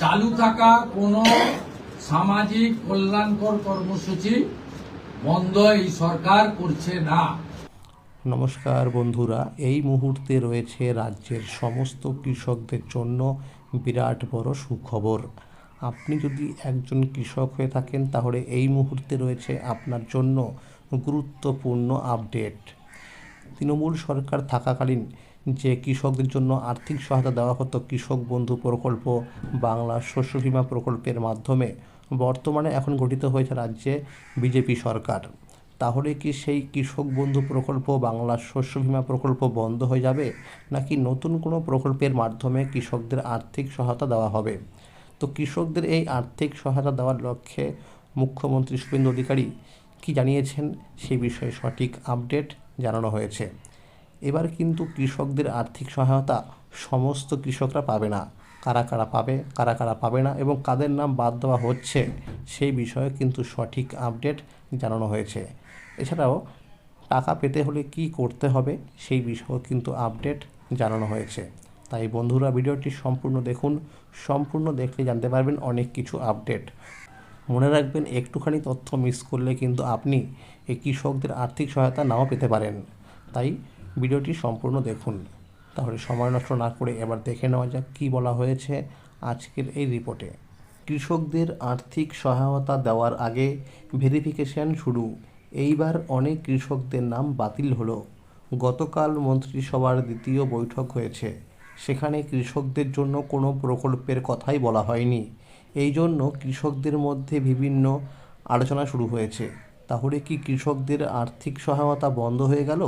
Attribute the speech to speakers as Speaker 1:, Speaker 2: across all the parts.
Speaker 1: চালু থাকা কোনো সামাজিক কল্যাণকর কর্মসূচি বন্ধ এই সরকার করছে না।
Speaker 2: নমস্কার বন্ধুরা, এই মুহূর্তে রয়েছে রাজ্যের সমস্ত কৃষকদের জন্য বিরাট বড় সুখবর। আপনি যদি একজন কৃষক হয়ে থাকেন তাহলে এই মুহূর্তে রয়েছে আপনার জন্য গুরুত্বপূর্ণ আপডেট। তৃণমূল সরকার থাকাকালীন যে কৃষকদের জন্য আর্থিক সহায়তা দেওয়া হতো কৃষক বন্ধু প্রকল্প, বাংলা শস্য বীমা প্রকল্পের মাধ্যমে, বর্তমানে এখন গঠিত হয়েছে রাজ্যে বিজেপি সরকার। তাহলে কি সেই কৃষক বন্ধু প্রকল্প, বাংলা শস্য বীমা প্রকল্প বন্ধ হয়ে যাবে, নাকি নতুন কোনো প্রকল্পের মাধ্যমে কৃষকদের আর্থিক সহায়তা দেওয়া হবে? তো কৃষকদের এই আর্থিক সহায়তা দেওয়ার লক্ষ্যে মুখ্যমন্ত্রী শুভেন্দু অধিকারী কি জানিয়েছেন সেই বিষয়ে সঠিক আপডেট জানানো হয়েছে। এবার কিন্তু কৃষকদের আর্থিক সহায়তা সমস্ত কৃষকরা পাবে না। কারা কারা পাবে, কারা কারা পাবে না এবং কাদের নাম বাদ দেওয়া হচ্ছে সেই বিষয়ে কিন্তু সঠিক আপডেট জানানো হয়েছে। এছাড়াও টাকা পেতে হলে কি করতে হবে সেই বিষয়েও কিন্তু আপডেট জানানো হয়েছে। তাই বন্ধুরা, ভিডিওটি সম্পূর্ণ দেখুন। সম্পূর্ণ দেখলে জানতে পারবেন অনেক কিছু আপডেট। মনে রাখবেন, একটুখানি তথ্য মিস করলে কিন্তু আপনি এই কৃষকদের আর্থিক সহায়তা নাও পেতে পারেন। তাই ভিডিওটি সম্পূর্ণ দেখুন। তাহলে সময় নষ্ট না করে এবার দেখে নেওয়া যাক কী বলা হয়েছে আজকের এই রিপোর্টে। কৃষকদের আর্থিক সহায়তা দেওয়ার আগে ভেরিফিকেশন শুরু। এইবার অনেক কৃষকদের নাম বাতিল হলো। গতকাল মন্ত্রিসভার দ্বিতীয় বৈঠক হয়েছে। সেখানে কৃষকদের জন্য কোনো প্রকল্পের কথাই বলা হয়নি। এই জন্য কৃষকদের মধ্যে বিভিন্ন আলোচনা শুরু হয়েছে। তাহলে কি কৃষকদের আর্থিক সহায়তা বন্ধ হয়ে গেল?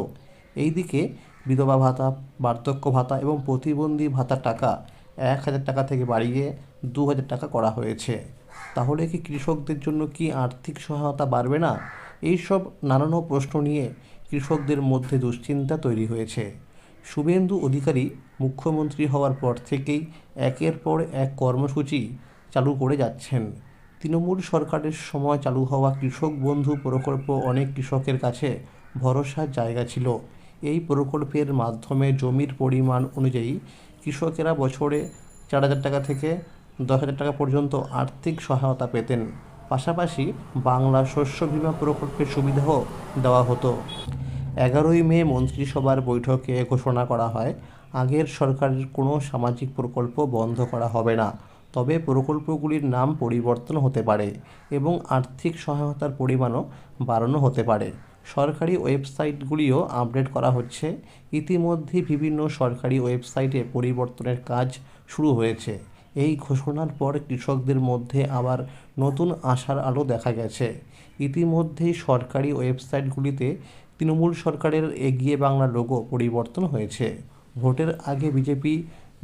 Speaker 2: এইদিকে বিধবা ভাতা, বার্ধক্য ভাতা এবং প্রতিবন্ধী ভাতার টাকা 1,000 টাকা থেকে বাড়িয়ে 2,000 টাকা করা হয়েছে। তাহলে কি কৃষকদের জন্য কি আর্থিক সহায়তা বাড়বে না? এইসব নানান প্রশ্ন নিয়ে কৃষকদের মধ্যে দুশ্চিন্তা তৈরি হয়েছে। শুভেন্দু অধিকারী মুখ্যমন্ত্রী হওয়ার পর থেকেই একের পর এক কর্মসূচি চালু করে যাচ্ছেন। তৃণমূল সরকারের সময় চালু হওয়া কৃষক বন্ধু প্রকল্প অনেক কৃষকের কাছে ভরসার জায়গা ছিল। এই প্রকল্পের মাধ্যমে জমির পরিমাণ অনুযায়ী কৃষকেরা বছরে 4,000 টাকা থেকে 10,000 টাকা পর্যন্ত আর্থিক সহায়তা পেতেন। পাশাপাশি বাংলা শস্য বীমা প্রকল্পের সুবিধাও দেওয়া হতো। 11ই মে মন্ত্রিসভার বৈঠকে ঘোষণা করা হয়, আগের সরকারের কোনো সামাজিক প্রকল্প বন্ধ করা হবে না, তবে প্রকল্পগুলির নাম পরিবর্তন হতে পারে এবং আর্থিক সহায়তার পরিমাণও বাড়ানো হতে পারে। সরকারি ওয়েবসাইটগুলিও আপডেট করা হচ্ছে। ইতিমধ্যে বিভিন্ন সরকারি ওয়েবসাইটে পরিবর্তনের কাজ শুরু হয়েছে। এই ঘোষণার পর কৃষকদের মধ্যে আবার নতুন আশার আলো দেখা গেছে। ইতিমধ্যেই সরকারি ওয়েবসাইটগুলিতে তৃণমূল সরকারের এগিয়ে বাংলা লোগো পরিবর্তন হয়েছে। ভোটের আগে বিজেপি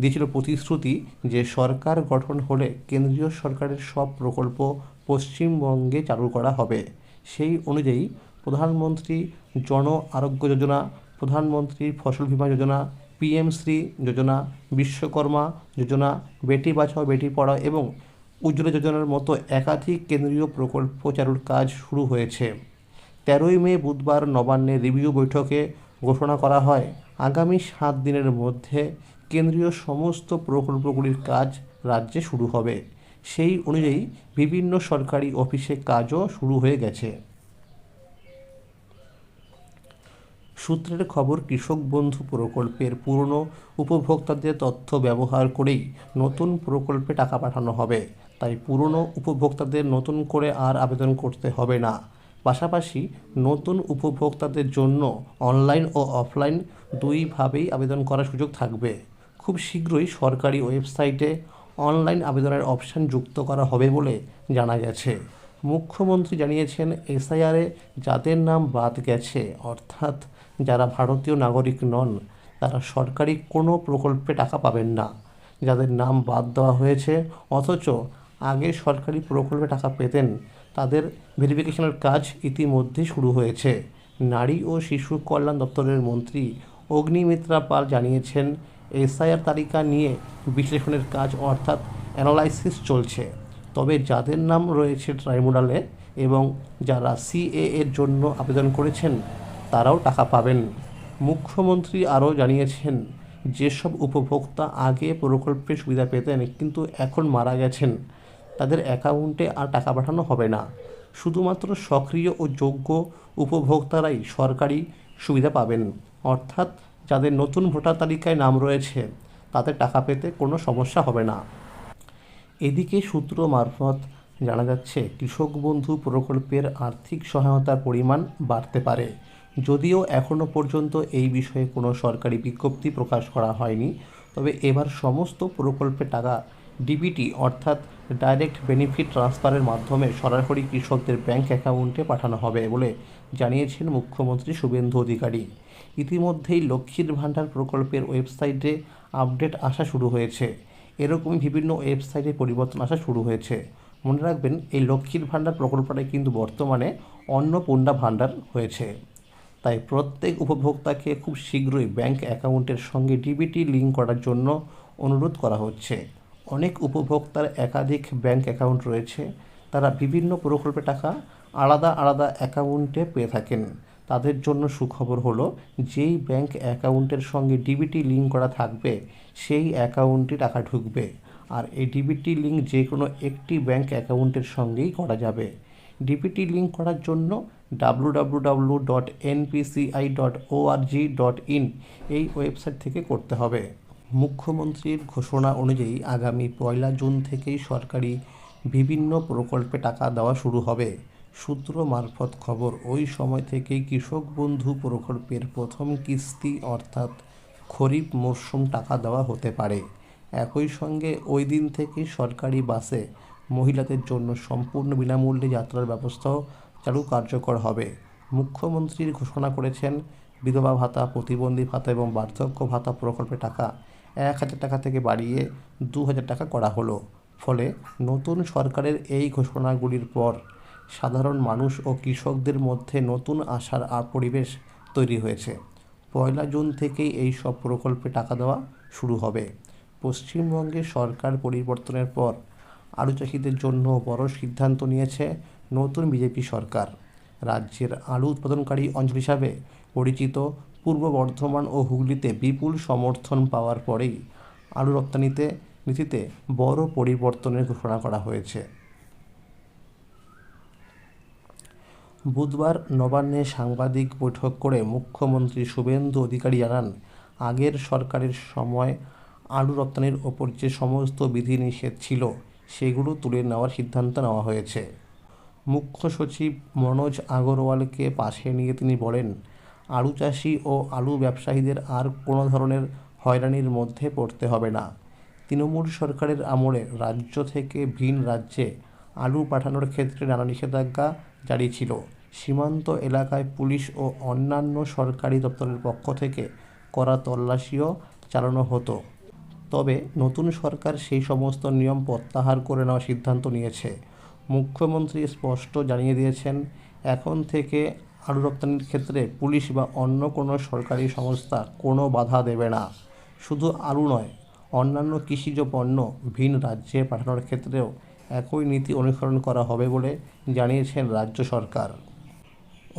Speaker 2: দিয়েছিল প্রতিশ্রুতি যে সরকার গঠন হলে কেন্দ্রীয় সরকারের সব প্রকল্প পশ্চিমবঙ্গে চালু করা হবে। সেই অনুযায়ী প্রধানমন্ত্রী জন আরোগ্য যোজনা, প্রধানমন্ত্রী ফসল বীমা যোজনা, পিএম শ্রী যোজনা, বিশ্বকর্মা যোজনা, বেটি বাঁচাও বেটি পড়াও এবং উজ্জ্বলা যোজনার মতো একাধিক কেন্দ্রীয় প্রকল্প চালুর কাজ শুরু হয়েছে। 13ই মে বুধবার নবান্নে রিভিউ বৈঠকে ঘোষণা করা হয়, আগামী 7 দিনের মধ্যে কেন্দ্রীয় সমস্ত প্রকল্পগুলির কাজ রাজ্যে শুরু হবে। সেই অনুযায়ী বিভিন্ন সরকারি অফিসে কাজও শুরু হয়ে গেছে। সূত্রের খবর, কৃষক বন্ধু প্রকল্পের পুরনো উপভোক্তাদের তথ্য ব্যবহার করেই নতুন প্রকল্পে টাকা পাঠানো হবে। তাই পুরনো উপভোক্তাদের নতুন করে আর আবেদন করতে হবে না। পাশাপাশি নতুন উপভোক্তাদের জন্য অনলাইন ও অফলাইন দুইভাবেই আবেদন করার সুযোগ থাকবে। খুব শীঘ্রই সরকারি ওয়েবসাইটে অনলাইন আবেদনের অপশান যুক্ত করা হবে বলে জানা গেছে। মুখ্যমন্ত্রী জানিয়েছেন, এসআইআরে যাদের নাম বাদ গেছে, অর্থাৎ যারা ভারতীয় নাগরিক নন, তারা সরকারি কোনো প্রকল্পে টাকা পাবেন না। যাদের নাম বাদ দেওয়া হয়েছে অথচ আগে সরকারি প্রকল্পে টাকা পেতেন, তাদের ভেরিফিকেশনের কাজ ইতিমধ্যে শুরু হয়েছে। নারী ও শিশু কল্যাণ দপ্তরের মন্ত্রী অগ্নিমিত্রা পাল জানিয়েছেন, এসআইআর তালিকা নিয়ে বিশ্লেষণের কাজ অর্থাৎ অ্যানালাইসিস চলছে। তবে যাদের নাম রয়েছে ট্রাইব্যুনালে এবং যারা সিএ এর জন্য আবেদন করেছেন তারাও টাকা পাবেন। মুখ্যমন্ত্রী আরও জানিয়েছেন, যেসব উপভোক্তা আগে প্রকল্পের সুবিধা পেতেন কিন্তু এখন মারা গেছেন, তাদের অ্যাকাউন্টে আর টাকা পাঠানো হবে না। শুধুমাত্র সক্রিয় ও যোগ্য উপভোক্তারাই সরকারি সুবিধা পাবেন, অর্থাৎ যাদের নতুন ভোটার তালিকায় নাম রয়েছে তাদের টাকা পেতে কোনো সমস্যা হবে না। এদিকে সূত্র মারফত জানা যাচ্ছে, কৃষক বন্ধু প্রকল্পের আর্থিক সহায়তার পরিমাণ বাড়তে পারে। যদিও এখনও পর্যন্ত এই বিষয়ে কোনো সরকারি বিজ্ঞপ্তি প্রকাশ করা হয়নি, তবে এবার সমস্ত প্রকল্পের টাকা ডিবিটি অর্থাৎ ডাইরেক্ট বেনিফিট ট্রান্সফারের মাধ্যমে সরাসরি কৃষকদের ব্যাংক অ্যাকাউন্টে পাঠানো হবে বলে জানিয়েছেন মুখ্যমন্ত্রী শুভেন্দু অধিকারী। ইতিমধ্যেই লক্ষ্মীর ভাণ্ডার প্রকল্পের ওয়েবসাইটে আপডেট আসা শুরু হয়েছে। এরকমই বিভিন্ন ওয়েবসাইটে পরিবর্তন আসা শুরু হয়েছে। মনে রাখবেন, এই লক্ষ্মীর ভাণ্ডার প্রকল্পটা কিন্তু বর্তমানে অন্নপূর্ণা ভাণ্ডার হয়েছে। তাই প্রত্যেক উপভোক্তাকে খুব শীঘ্রই ব্যাংক অ্যাকাউন্টের সঙ্গে ডিবিটি লিঙ্ক করার জন্য অনুরোধ করা হচ্ছে। অনেক উপভোক্তার একাধিক ব্যাংক অ্যাকাউন্ট রয়েছে, তারা বিভিন্ন প্রকল্পের টাকা আলাদা আলাদা অ্যাকাউন্টে পেয়ে থাকেন। তাদের জন্য সুখবর হলো, যেই ব্যাংক অ্যাকাউন্টের সঙ্গে ডিবিটি লিঙ্ক করা থাকবে সেই অ্যাকাউন্টে টাকা ঢুকবে, আর এই ডিবিটি লিঙ্ক যে কোনো একটি ব্যাংক অ্যাকাউন্টের সঙ্গেই করা যাবে। ডিবিটি লিঙ্ক করার জন্য www.npci.org.in এই ওয়েবসাইট থেকে করতে হবে। মুখ্যমন্ত্রীর ঘোষণা অনুযায়ী আগামী 1 জুন থেকেই সরকারি বিভিন্ন প্রকল্পে টাকা দেওয়া শুরু হবে। সূত্র মারফত খবর, ওই সময় থেকেই কৃষক বন্ধু প্রকল্পের প্রথম কিস্তি অর্থাৎ খরিফ মরশুম টাকা দেওয়া হতে পারে। একই সঙ্গে ওই দিন থেকেই সরকারি বাসে মহিলাদের জন্য সম্পূর্ণ বিনামূল্যে যাত্রার ব্যবস্থাও চালু কার্যকর হবে। মুখ্যমন্ত্রীর ঘোষণা করেছেন, বিধবা ভাতা, প্রতিবন্ধী ভাতা এবং বার্ধক্য ভাতা প্রকল্পে টাকা 1,000 টাকা থেকে বাড়িয়ে 2,000 টাকা করা হলো। ফলে নতুন সরকারের এই ঘোষণাগুলির পর সাধারণ মানুষ ও কৃষকদের মধ্যে নতুন আশার পরিবেশ তৈরি হয়েছে। 1 জুন থেকেই এই সব প্রকল্পে টাকা দেওয়া শুরু হবে। পশ্চিমবঙ্গে সরকার পরিবর্তনের পর আলু চাষিদের জন্য বড় সিদ্ধান্ত নিয়েছে নতুন বিজেপি সরকার। রাজ্যের আলু উৎপাদনকারী অঞ্চল হিসাবে পরিচিত পূর্ব বর্ধমান ও হুগলিতে বিপুল সমর্থন পাওয়ার পরেই আলু রপ্তানিতে নীতিতে বড় পরিবর্তনের ঘোষণা করা হয়েছে। বুধবার নবান্নে সাংবাদিক বৈঠক করে মুখ্যমন্ত্রী শুভেন্দু অধিকারী জানান, আগের সরকারের সময় আলু রপ্তানির ওপর যে সমস্ত বিধিনিষেধ ছিল সেগুলো তুলে নেওয়ার সিদ্ধান্ত নেওয়া হয়েছে। মুখ্য সচিব মনোজ আগরওয়ালকে পাশে নিয়ে তিনি বলেন, আলু চাষি ও আলু ব্যবসায়ীদের আর কোনো ধরনের হয়রানির মধ্যে পড়তে হবে না। তৃণমূল সরকারের আমলে রাজ্য থেকে ভিন রাজ্যে আলু পাঠানোর ক্ষেত্রে নানা নিষেধাজ্ঞা জারি ছিল। সীমান্ত এলাকায় পুলিশ ও অন্যান্য সরকারি দপ্তরের পক্ষ থেকে কড়া তল্লাশিও চালানো হতো। তবে নতুন সরকার সেই সমস্ত নিয়ম প্রত্যাহার করে নেওয়ার সিদ্ধান্ত নিয়েছে। মুখ্যমন্ত্রী স্পষ্ট জানিয়ে দিয়েছেন, এখন থেকে আলু রপ্তানির ক্ষেত্রে পুলিশ বা অন্য কোনো সরকারি সংস্থা কোনো বাধা দেবে না। শুধু আলু নয়, অন্যান্য কৃষিজ পণ্য ভিন রাজ্যে পাঠানোর ক্ষেত্রেও একই নীতি অনুসরণ করা হবে বলে জানিয়েছেন রাজ্য সরকার।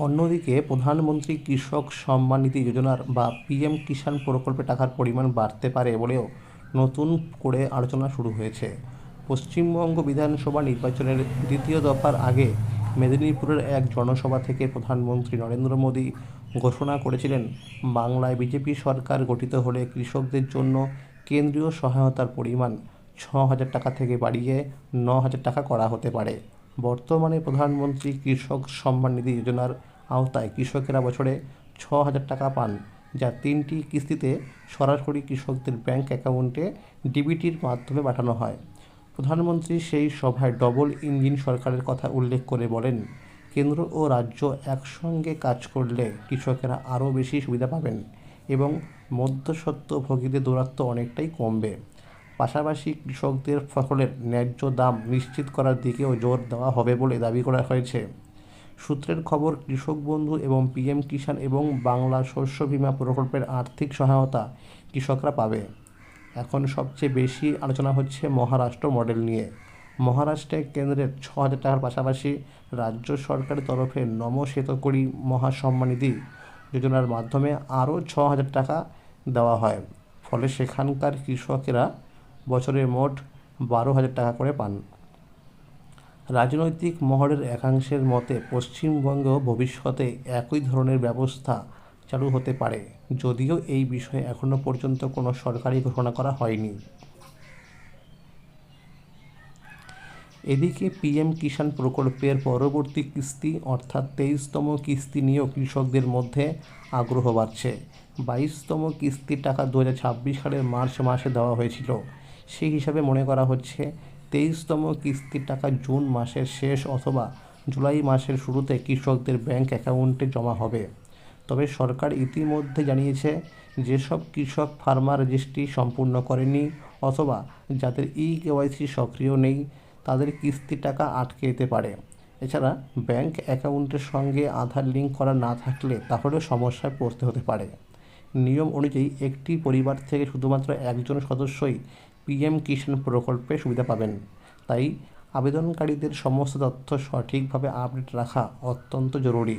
Speaker 2: অন্যদিকে প্রধানমন্ত্রী কৃষক সম্মান নিধি যোজনার বা পিএম কিষাণ প্রকল্পে টাকার পরিমাণ বাড়তে পারে বলেও নতুন করে আলোচনা শুরু হয়েছে। পশ্চিমবঙ্গ বিধানসভা নির্বাচনের দ্বিতীয় দফার আগে মেদিনীপুরের এক জনসভা থেকে প্রধানমন্ত্রী নরেন্দ্র মোদী ঘোষণা করেছিলেন, বাংলায় বিজেপি সরকার গঠিত হলে কৃষকদের জন্য কেন্দ্রীয় সহায়তার পরিমাণ 6,000 টাকা থেকে বাড়িয়ে 9,000 টাকা করা হতে পারে। বর্তমানে প্রধানমন্ত্রী কৃষক সম্মান নিধি যোজনার আওতায় কৃষকেরা বছরে 6,000 টাকা পান, যা 3টি কিস্তিতে সরাসরি কৃষকদের ব্যাংক অ্যাকাউন্টে ডিবিটির মাধ্যমে পাঠানো হয়। প্রধানমন্ত্রী সেই সভায় ডবল ইঞ্জিন সরকারের কথা উল্লেখ করে বলেন, কেন্দ্র ও রাজ্য একসঙ্গে কাজ করলে কৃষকেরা আরও বেশি সুবিধা পাবেন এবং মধ্যস্বত্বভোগীদের দৌরাত্ম্য অনেকটাই কমবে। পাশাপাশি কৃষকদের ফসলের ন্যায্য দাম নিশ্চিত করার দিকেও জোর দেওয়া হবে বলে দাবি করা হয়েছে। সূত্রের খবর, কৃষক বন্ধু এবং পিএম কিষাণ এবং বাংলা শস্য বীমা প্রকল্পের আর্থিক সহায়তা কৃষকরা পাবে। এখন সবচেয়ে বেশি আলোচনা হচ্ছে মহারাষ্ট্র মডেল নিয়ে। মহারাষ্ট্রে কেন্দ্রের 6,000 টাকার পাশাপাশি রাজ্য সরকারের তরফে নমঃশেতকরী মহাসম্মান নিধি যোজনার মাধ্যমে আরও 6,000 টাকা দেওয়া হয়। ফলে সেখানকার কৃষকেরা বছরে মোট 12,000 টাকা করে পান। রাজনৈতিক মহলের একাংশের মতে পশ্চিমবঙ্গেও ভবিষ্যতে একই ধরনের ব্যবস্থা চালু হতে পারে, যদিও এই বিষয়ে এখনও পর্যন্ত কোনো সরকারি ঘোষণা করা হয়নি। এদিকে পিএম কিষাণ প্রকল্পের পরবর্তী কিস্তি অর্থাৎ 23তম কিস্তি নিয়েও কৃষকদের মধ্যে আগ্রহ বাড়ছে। 22তম কিস্তির টাকা 2026 সালের মার্চ মাসে দেওয়া হয়েছিল। সেই হিসাবে মনে করা হচ্ছে 23তম কিস্তির টাকা জুন মাসের শেষ অথবা জুলাই মাসের শুরুতে কৃষকদের ব্যাংক অ্যাকাউন্টে জমা হবে। তবে সরকার ইতিমধ্যে জানিয়েছে, যেসব কৃষক ফার্মার রেজিস্ট্রি সম্পূর্ণ করেনি অথবা যাদের কেওয়াইসি সক্রিয় নেই, তাদের কিস্তির টাকা আটকে যেতে পারে। এছাড়া ব্যাংক অ্যাকাউন্টের সঙ্গে আধার লিঙ্ক করা না থাকলে তাহলেও সমস্যায় পড়তে হতে পারে। নিয়ম অনুযায়ী একটি পরিবার থেকে শুধুমাত্র একজন সদস্যই পিএম কিষাণ প্রকল্পে সুবিধা পাবেন। তাই আবেদনকারীদের সমস্ত তথ্য সঠিকভাবে আপডেট রাখা অত্যন্ত জরুরি।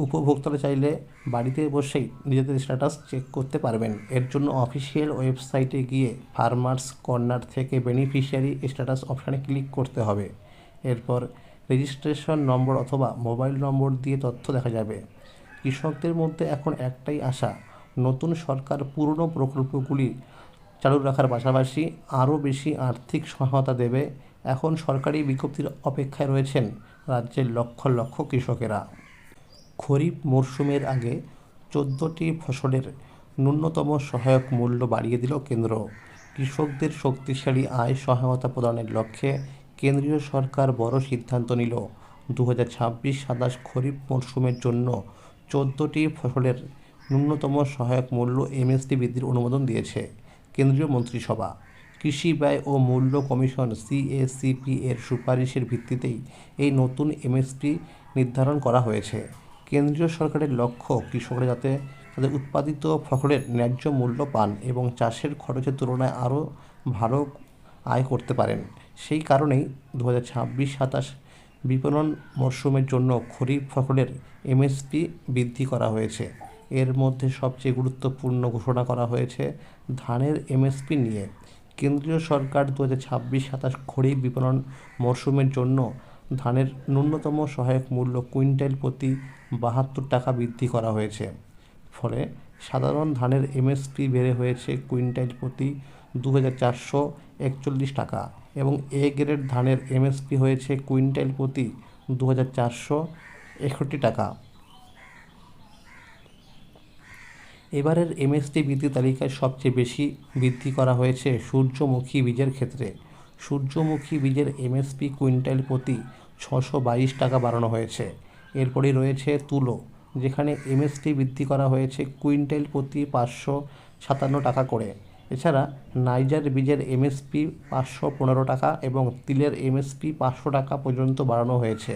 Speaker 2: উপভোক্তারা চাইলে বাড়িতে বসেই নিজেদের স্ট্যাটাস চেক করতে পারবেন। এর জন্য অফিসিয়াল ওয়েবসাইটে গিয়ে ফার্মার্স কর্নার থেকে বেনিফিশিয়ারি স্ট্যাটাস অপশানে ক্লিক করতে হবে। এরপর রেজিস্ট্রেশন নম্বর অথবা মোবাইল নম্বর দিয়ে তথ্য দেখা যাবে। কৃষকদের মধ্যে এখন একটাই আশা, নতুন সরকার পুরনো প্রকল্পগুলি চালু রাখার পাশাপাশি আরও বেশি আর্থিক সহায়তা দেবে। এখন সরকারি বিজ্ঞপ্তির অপেক্ষায় রয়েছেন রাজ্যের লক্ষ লক্ষ কৃষকেরা। খরিফ মরশুমের আগে 14টি ফসলের ন্যূনতম সহায়ক মূল্য বাড়িয়ে দিল কেন্দ্র। কৃষকদের শক্তিশালী আয় সহায়তা প্রদানের লক্ষ্যে কেন্দ্রীয় সরকার বড় সিদ্ধান্ত নিল। 2026-27 খরিফ মরশুমের জন্য 14টি ফসলের ন্যূনতম সহায়ক মূল্য এমএসপি বৃদ্ধির অনুমোদন দিয়েছে কেন্দ্রীয় মন্ত্রিসভা। কৃষি ব্যয় ও মূল্য কমিশন সিএসিপি এর সুপারিশের ভিত্তিতেই এই নতুন এমএসপি নির্ধারণ করা হয়েছে। কেন্দ্রীয় সরকারের লক্ষ্য, কৃষকরা যাতে তাদের উৎপাদিত ফসলের ন্যায্য মূল্য পান এবং চাষের খরচের তুলনায় আরও ভালো আয় করতে পারেন। সেই কারণেই 2026-27 বিপণন মরশুমের জন্য খরিফ ফসলের এমএসপি বৃদ্ধি করা হয়েছে। এর মধ্যে সবচেয়ে গুরুত্বপূর্ণ ঘোষণা করা হয়েছে ধানের এমএসপি নিয়ে। কেন্দ্রীয় সরকার 2026-27 খরিফ বিপণন মরশুমের জন্য ধানের ন্যূনতম সহায়ক মূল্য কুইন্টাল প্রতি 72 টাকা বৃদ্ধি করা হয়েছে। ফলে সাধারণ ধানের এমএসপি বেড়ে হয়েছে কুইন্টাল প্রতি 2,441 টাকা এবং এ গ্রেড ধানের এমএসপি হয়েছে কুইন্টাল প্রতি 2,461 টাকা। এবারের এমএসপি বৃদ্ধি তালিকায় সবচেয়ে বেশি বৃদ্ধি করা হয়েছে সূর্যমুখী বীজের ক্ষেত্রে। সূর্যমুখী বীজের এমএসপি কুইন্টাল প্রতি 622 টাকা বাড়ানো হয়েছে। এরপরই রয়েছে তুলো, যেখানে এমএসপি বৃদ্ধি করা হয়েছে কুইন্টাল প্রতি 557 টাকা করে। এছাড়া নাইজার বীজের এমএসপি 515 টাকা এবং তিলের এমএসপি 500 টাকা পর্যন্ত বাড়ানো হয়েছে।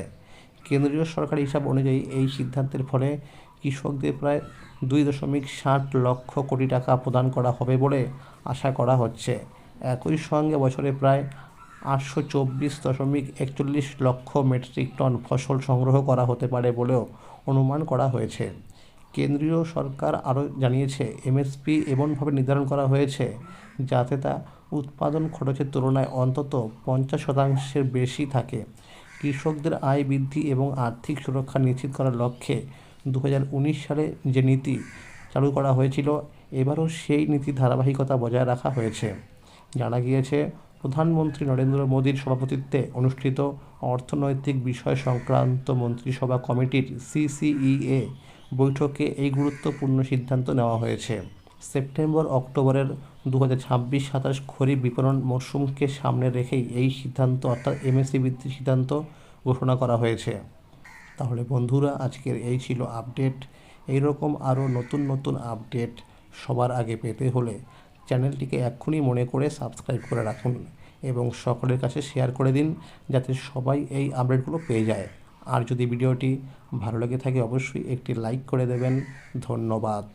Speaker 2: কেন্দ্রীয় সরকারি হিসাব অনুযায়ী এই সিদ্ধান্তের ফলে কৃষকদের প্রায় 2.60 লক্ষ কোটি টাকা প্রদান করা হবে বলে আশা করা হচ্ছে। একই সঙ্গে বছরে প্রায় 824.41 লক্ষ মেট্রিক টন ফসল সংগ্রহ করা হতে পারে বলেও অনুমান করা হয়েছে। কেন্দ্রীয় সরকার আরও জানিয়েছে, এমএসপি এমনভাবে নির্ধারণ করা হয়েছে যাতে তা উৎপাদন খরচের তুলনায় অন্তত 50% বেশি থাকে। কৃষকদের আয় বৃদ্ধি এবং আর্থিক সুরক্ষা নিশ্চিত করার লক্ষ্যে 2019 সালে যে নীতি চালু করা হয়েছিল, এবারও সেই নীতির ধারাবাহিকতা বজায় রাখা হয়েছে। জানা গিয়েছে, প্রধানমন্ত্রী নরেন্দ্র মোদীর সভাপতিত্বে অনুষ্ঠিত অর্থনৈতিক বিষয় সংক্রান্ত মন্ত্রিসভা কমিটির সিসিইএ বৈঠকে এই গুরুত্বপূর্ণ সিদ্ধান্ত নেওয়া হয়েছে। সেপ্টেম্বর-অক্টোবরের 2026-27 খরিফ বিপণন মরশুমকে সামনে রেখেই এই সিদ্ধান্ত অর্থাৎ এমএসপি বৃদ্ধির সিদ্ধান্ত ঘোষণা করা হয়েছে। তাহলে বন্ধুরা, আজকের এই ছিল আপডেট। এইরকম আরও নতুন নতুন আপডেট সবার আগে পেতে হলে চ্যানেলটিকে এক্ষুনি মনে করে সাবস্ক্রাইব করে রাখুন এবং সকলের কাছে শেয়ার করে দিন যাতে সবাই এই আপডেটগুলো পেয়ে যায়। আর যদি ভিডিওটি ভালো লেগে থাকে অবশ্যই একটি লাইক করে দেবেন। ধন্যবাদ।